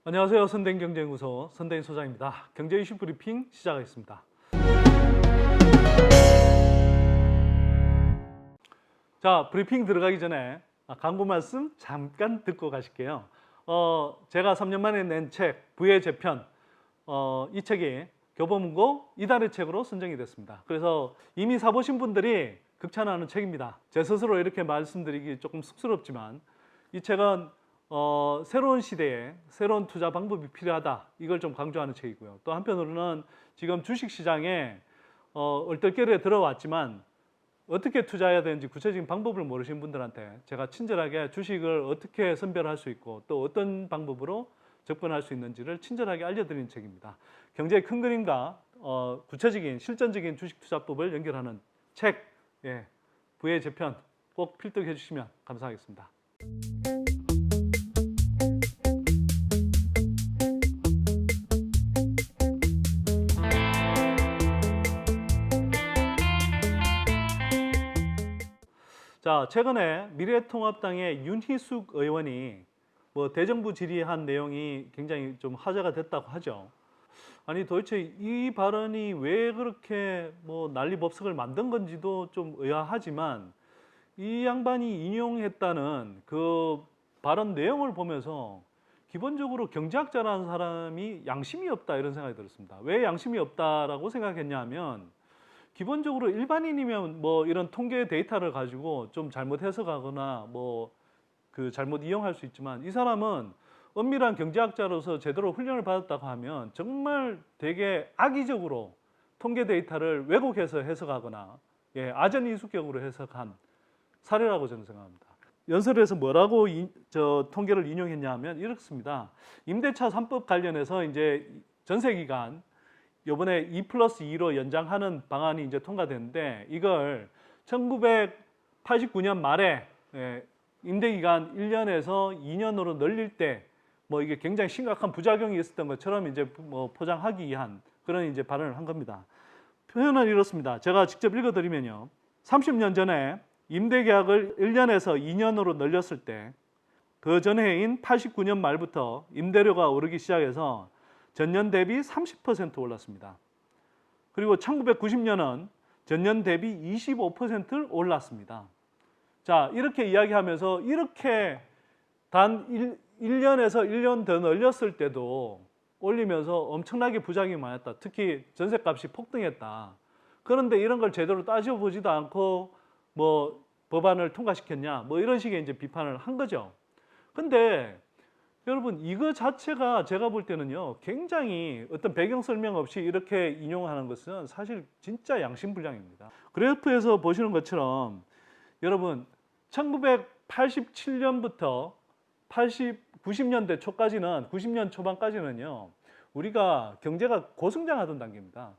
안녕하세요. 선대인경제연구소 선대인 소장입니다. 경제 이슈 브리핑 시작하겠습니다. 자, 브리핑 들어가기 전에 광고 말씀 잠깐 듣고 가실게요. 제가 3년 만에 낸 책 부의 재편, 이 책이 교보문고 이달의 책으로 선정이 됐습니다. 그래서 이미 사보신 분들이 극찬하는 책입니다. 제 스스로 이렇게 말씀드리기 조금 쑥스럽지만 이 책은 새로운 시대에 새로운 투자 방법이 필요하다, 이걸 좀 강조하는 책이고요. 또 한편으로는 지금 주식시장에 얼떨결에 들어왔지만 어떻게 투자해야 되는지 구체적인 방법을 모르시는 분들한테 제가 친절하게 주식을 어떻게 선별할 수 있고 또 어떤 방법으로 접근할 수 있는지를 친절하게 알려드리는 책입니다. 경제의 큰 그림과 구체적인 실전적인 주식 투자법을 연결하는 책, 부의 재편 꼭 필독해 주시면 감사하겠습니다. 자, 최근에 미래통합당의 윤희숙 의원이 대정부 질의한 내용이 굉장히 좀 화제가 됐다고 하죠. 아니 도대체 이 발언이 왜 그렇게 난리법석을 만든 건지도 좀 의아하지만 이 양반이 인용했다는 그 발언 내용을 보면서 기본적으로 경제학자라는 사람이 양심이 없다, 이런 생각이 들었습니다. 왜 양심이 없다라고 생각했냐면 기본적으로 일반인이면 이런 통계 데이터를 가지고 좀 잘못 해석하거나 잘못 이용할 수 있지만 이 사람은 엄밀한 경제학자로서 제대로 훈련을 받았다고 하면 정말 되게 악의적으로 통계 데이터를 왜곡해서 해석하거나 아전인수격으로 해석한 사례라고 저는 생각합니다. 연설에서 뭐라고 통계를 인용했냐 하면 이렇습니다. 임대차 3법 관련해서 이제 전세기간 이번에 2+2로 연장하는 방안이 이제 통과됐는데 이걸 1989년 말에 임대기간 1년에서 2년으로 늘릴 때 이게 굉장히 심각한 부작용이 있었던 것처럼 이제 포장하기 위한 그런 이제 발언을 한 겁니다. 표현은 이렇습니다. 제가 직접 읽어드리면요. 30년 전에 임대계약을 1년에서 2년으로 늘렸을 때 그 전해인 89년 말부터 임대료가 오르기 시작해서 전년 대비 30% 올랐습니다. 그리고 1990년은 전년 대비 25% 올랐습니다. 자, 이렇게 이야기하면서 이렇게 단 1년에서 1년 더 늘렸을 때도 올리면서 엄청나게 부작용이 많았다. 특히 전셋값이 폭등했다. 그런데 이런 걸 제대로 따져보지도 않고 법안을 통과시켰냐, 이런 식의 이제 비판을 한 거죠. 근데 여러분, 이거 자체가 제가 볼 때는요, 굉장히 어떤 배경 설명 없이 이렇게 인용하는 것은 사실 진짜 양심불량입니다. 그래프에서 보시는 것처럼 여러분 1987년부터 90년대 초까지는, 90년 초반까지는요, 우리가 경제가 고성장하던 단계입니다.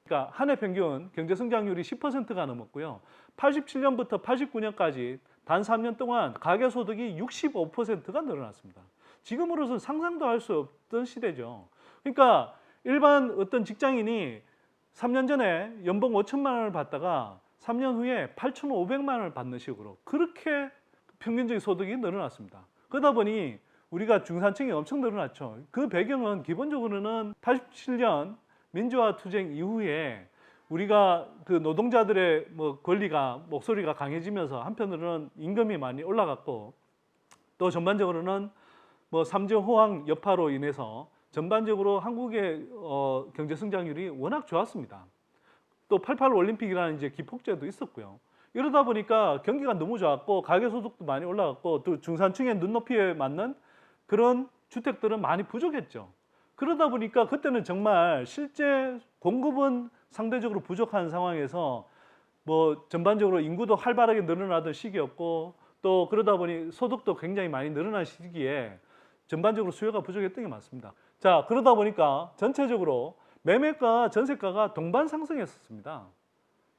그러니까 한 해 평균 경제 성장률이 10%가 넘었고요. 87년부터 89년까지 단 3년 동안 가계소득이 65%가 늘어났습니다. 지금으로서는 상상도 할 수 없던 시대죠. 그러니까 일반 어떤 직장인이 3년 전에 연봉 5천만 원을 받다가 3년 후에 8,500만 원을 받는 식으로 그렇게 평균적인 소득이 늘어났습니다. 그러다 보니 우리가 중산층이 엄청 늘어났죠. 그 배경은 기본적으로는 87년 민주화 투쟁 이후에 우리가 그 노동자들의 권리가, 목소리가 강해지면서 한편으로는 임금이 많이 올라갔고 또 전반적으로는 3조 호황 여파로 인해서 전반적으로 한국의 경제 성장률이 워낙 좋았습니다. 또 88 올림픽이라는 이제 기폭제도 있었고요. 이러다 보니까 경기가 너무 좋았고 가계소득도 많이 올라갔고 또 중산층의 눈높이에 맞는 그런 주택들은 많이 부족했죠. 그러다 보니까 그때는 정말 실제 공급은 상대적으로 부족한 상황에서 전반적으로 인구도 활발하게 늘어나던 시기였고 또 그러다 보니 소득도 굉장히 많이 늘어난 시기에 전반적으로 수요가 부족했던 게 맞습니다. 자, 그러다 보니까 전체적으로 매매가, 전세가가 동반 상승했었습니다.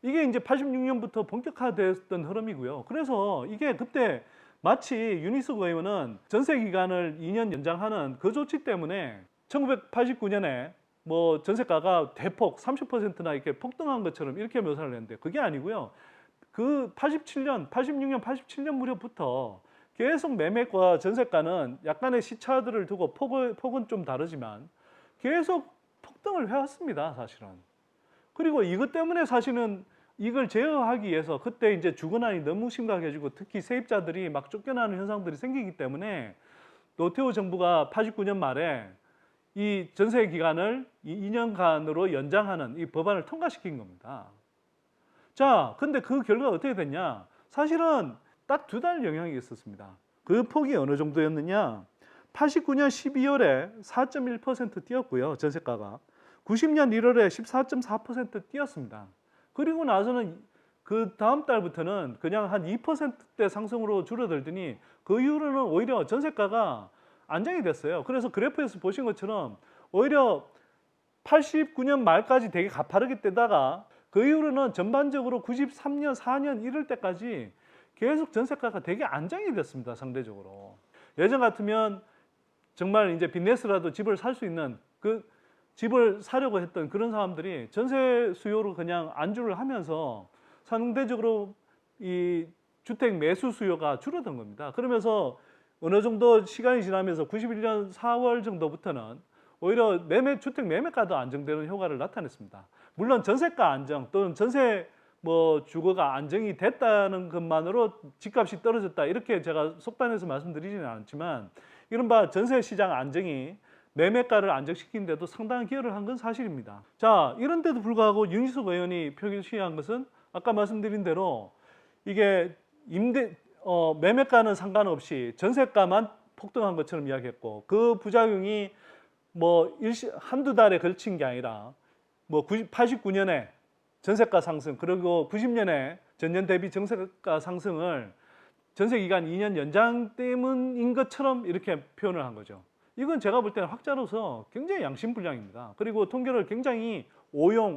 이게 이제 86년부터 본격화됐던 흐름이고요. 그래서 이게 그때 마치 윤희숙 의원은 전세 기간을 2년 연장하는 그 조치 때문에 1989년에 전세가가 대폭 30%나 이렇게 폭등한 것처럼 이렇게 묘사를 했는데 그게 아니고요. 그 86년, 87년 무렵부터 계속 매매과 전세가는 약간의 시차들을 두고 폭은 좀 다르지만 계속 폭등을 해왔습니다, 사실은. 그리고 이것 때문에 사실은 이걸 제어하기 위해서 그때 이제 주거난이 너무 심각해지고 특히 세입자들이 막 쫓겨나는 현상들이 생기기 때문에 노태우 정부가 89년 말에 이 전세 기간을 2년간으로 연장하는 이 법안을 통과시킨 겁니다. 자, 근데 그 결과가 어떻게 됐냐? 사실은 딱 2달 영향이 있었습니다. 그 폭이 어느 정도였느냐? 89년 12월에 4.1% 뛰었고요, 전세가가. 90년 1월에 14.4% 뛰었습니다. 그리고 나서는 그 다음 달부터는 그냥 한 2%대 상승으로 줄어들더니 그 이후로는 오히려 전세가가 안정이 됐어요. 그래서 그래프에서 보신 것처럼 오히려 89년 말까지 되게 가파르게 뛰다가 그 이후로는 전반적으로 93년, 4년 이럴 때까지 계속 전세가가 되게 안정이 됐습니다, 상대적으로. 예전 같으면 정말 이제 빚내서라도 집을 살 수 있는 그 집을 사려고 했던 그런 사람들이 전세 수요로 그냥 안주를 하면서 상대적으로 이 주택 매수 수요가 줄어든 겁니다. 그러면서 어느 정도 시간이 지나면서 91년 4월 정도부터는 오히려 주택 매매가도 안정되는 효과를 나타냈습니다. 물론 전세가 안정 또는 전세 주거가 안정이 됐다는 것만으로 집값이 떨어졌다 이렇게 제가 속단해서 말씀드리지는 않지만 이른바 전세 시장 안정이 매매가를 안정시키는 데도 상당한 기여를 한 건 사실입니다. 자, 이런데도 불구하고 윤희숙 의원이 표시한 것은 아까 말씀드린 대로 이게 매매가는 상관없이 전세가만 폭등한 것처럼 이야기했고 그 부작용이 한두 달에 걸친 게 아니라 89년에 전세가 상승 그리고 90년에 전년 대비 전세가 상승을 전세기간 2년 연장 때문인 것처럼 이렇게 표현을 한 거죠. 이건 제가 볼 때는 학자로서 굉장히 양심불량입니다. 그리고 통계를 굉장히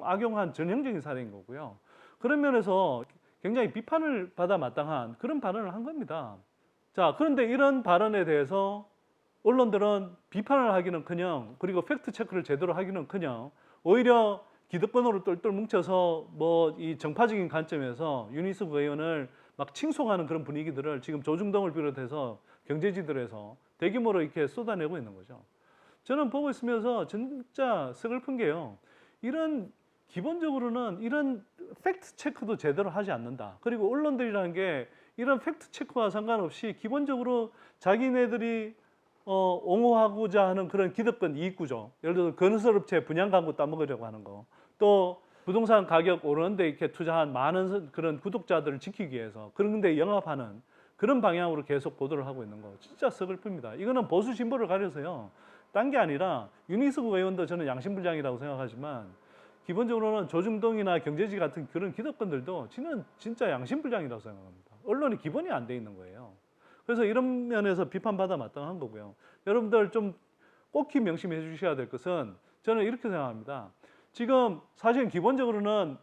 악용한 전형적인 사례인 거고요. 그런 면에서 굉장히 비판을 받아 마땅한 그런 발언을 한 겁니다. 자, 그런데 이런 발언에 대해서 언론들은 비판을 하기는커녕 그리고 팩트 체크를 제대로 하기는커녕 오히려 기득권으로 똘똘 뭉쳐서 이 정파적인 관점에서 윤희숙 의원을 막 칭송하는 그런 분위기들을 지금 조중동을 비롯해서 경제지들에서 대규모로 이렇게 쏟아내고 있는 거죠. 저는 보고 있으면서 진짜 서글픈 게요. 기본적으로는 이런 팩트 체크도 제대로 하지 않는다. 그리고 언론들이라는 게 이런 팩트 체크와 상관없이 기본적으로 자기네들이 옹호하고자 하는 그런 기득권 이익구조, 예를 들어서 건설업체 분양 광고 따먹으려고 하는 거, 또 부동산 가격 오르는데 이렇게 투자한 많은 그런 구독자들을 지키기 위해서 그런 데 영합하는 그런 방향으로 계속 보도를 하고 있는 거 진짜 서글픕니다. 이거는 보수 진보를 가려서요. 딴 게 아니라 윤희숙 의원도 저는 양심불량이라고 생각하지만 기본적으로는 조중동이나 경제지 같은 그런 기득권들도 저는 진짜 양심불량이라고 생각합니다. 언론이 기본이 안 돼 있는 거예요. 그래서 이런 면에서 비판받아 마땅한 거고요. 여러분들 좀 꼭히 명심해 주셔야 될 것은 저는 이렇게 생각합니다. 지금 사실 기본적으로는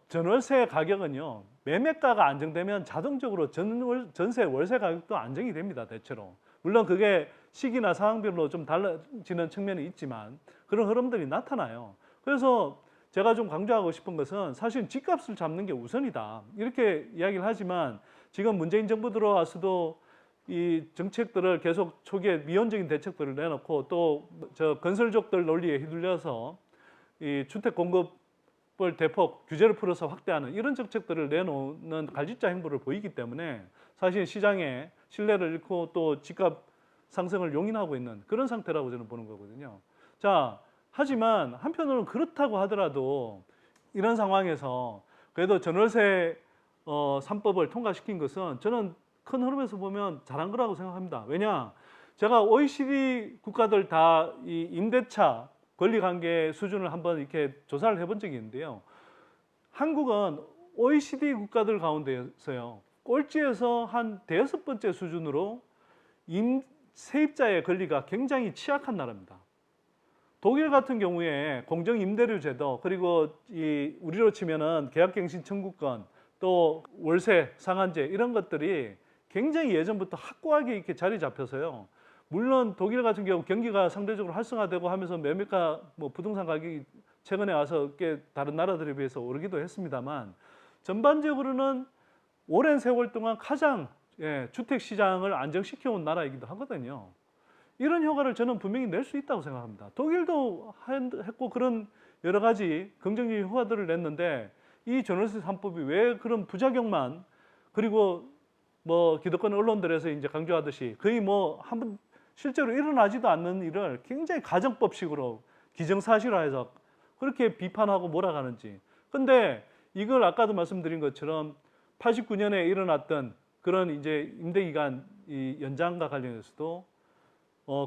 전월세 가격은요. 매매가가 안정되면 자동적으로 전세 월세 가격도 안정이 됩니다. 대체로. 물론 그게 시기나 상황별로 좀 달라지는 측면이 있지만 그런 흐름들이 나타나요. 그래서 제가 좀 강조하고 싶은 것은 사실 집값을 잡는 게 우선이다. 이렇게 이야기를 하지만 지금 문재인 정부 들어와서도 이 정책들을 계속 초기에 미온적인 대책들을 내놓고 또 건설족들 논리에 휘둘려서 이 주택 공급을 대폭 규제를 풀어서 확대하는 이런 정책들을 내놓는 갈짓자 행보를 보이기 때문에 사실 시장에 신뢰를 잃고 또 집값 상승을 용인하고 있는 그런 상태라고 저는 보는 거거든요. 자, 하지만 한편으로는 그렇다고 하더라도 이런 상황에서 그래도 전월세 3법을 통과시킨 것은 저는 큰 흐름에서 보면 잘한 거라고 생각합니다. 왜냐? 제가 OECD 국가들 다 이 임대차 권리관계 수준을 한번 이렇게 조사를 해본 적이 있는데요. 한국은 OECD 국가들 가운데서요. 꼴찌에서 한 5번째 수준으로 세입자의 권리가 굉장히 취약한 나라입니다. 독일 같은 경우에 공정임대료 제도 그리고 우리로 치면은 계약갱신 청구권 또 월세 상한제 이런 것들이 굉장히 예전부터 확고하게 이렇게 자리 잡혀서요. 물론 독일 같은 경우 경기가 상대적으로 활성화되고 하면서 매매가 부동산 가격이 최근에 와서 꽤 다른 나라들에 비해서 오르기도 했습니다만 전반적으로는 오랜 세월 동안 가장 주택 시장을 안정시켜온 나라이기도 하거든요. 이런 효과를 저는 분명히 낼 수 있다고 생각합니다. 독일도 했고 그런 여러 가지 긍정적인 효과들을 냈는데 이 전월세 3법이 왜 그런 부작용만, 그리고 뭐 기득권 언론들에서 이제 강조하듯이 거의 뭐 한번 실제로 일어나지도 않는 일을 굉장히 가정법식으로 기정사실화해서 그렇게 비판하고 몰아가는지. 근데 이걸 아까도 말씀드린 것처럼 89년에 일어났던 그런 이제 임대기간 이 연장과 관련해서도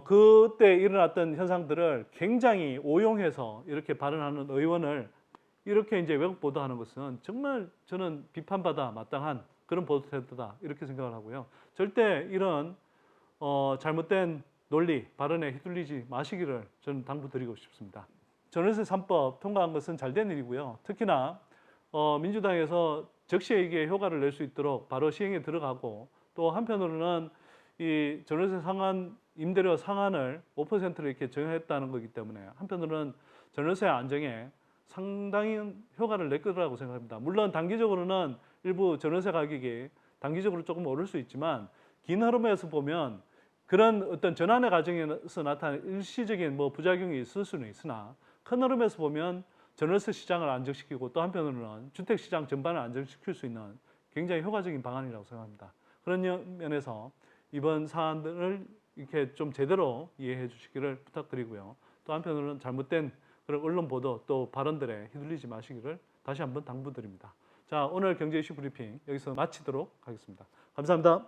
그때 일어났던 현상들을 굉장히 오용해서 이렇게 발언하는 의원을 이렇게 이제 왜곡 보도하는 것은 정말 저는 비판받아 마땅한 그런 보도 태도다 이렇게 생각을 하고요. 절대 이런 잘못된 논리, 발언에 휘둘리지 마시기를 저는 당부드리고 싶습니다. 전월세 3법 통과한 것은 잘된 일이고요. 특히나 민주당에서 적시에 이게 효과를 낼 수 있도록 바로 시행에 들어가고, 또 한편으로는 이 전월세 상한 임대료 상한을 5%로 이렇게 정했다는 거기 때문에 한편으로는 전월세 안정에 상당히 효과를 낼 거라고 생각합니다. 물론 단기적으로는 일부 전월세 가격이 단기적으로 조금 오를 수 있지만 긴 흐름에서 보면 그런 어떤 전환의 과정에서 나타나는 일시적인 뭐 부작용이 있을 수는 있으나 큰 흐름에서 보면 전월세 시장을 안정시키고 또 한편으로는 주택 시장 전반을 안정시킬 수 있는 굉장히 효과적인 방안이라고 생각합니다. 그런 면에서 이번 사안들을 이렇게 좀 제대로 이해해 주시기를 부탁드리고요. 또 한편으로는 잘못된 그런 언론 보도 또 발언들에 휘둘리지 마시기를 다시 한번 당부드립니다. 자, 오늘 경제 이슈 브리핑 여기서 마치도록 하겠습니다. 감사합니다.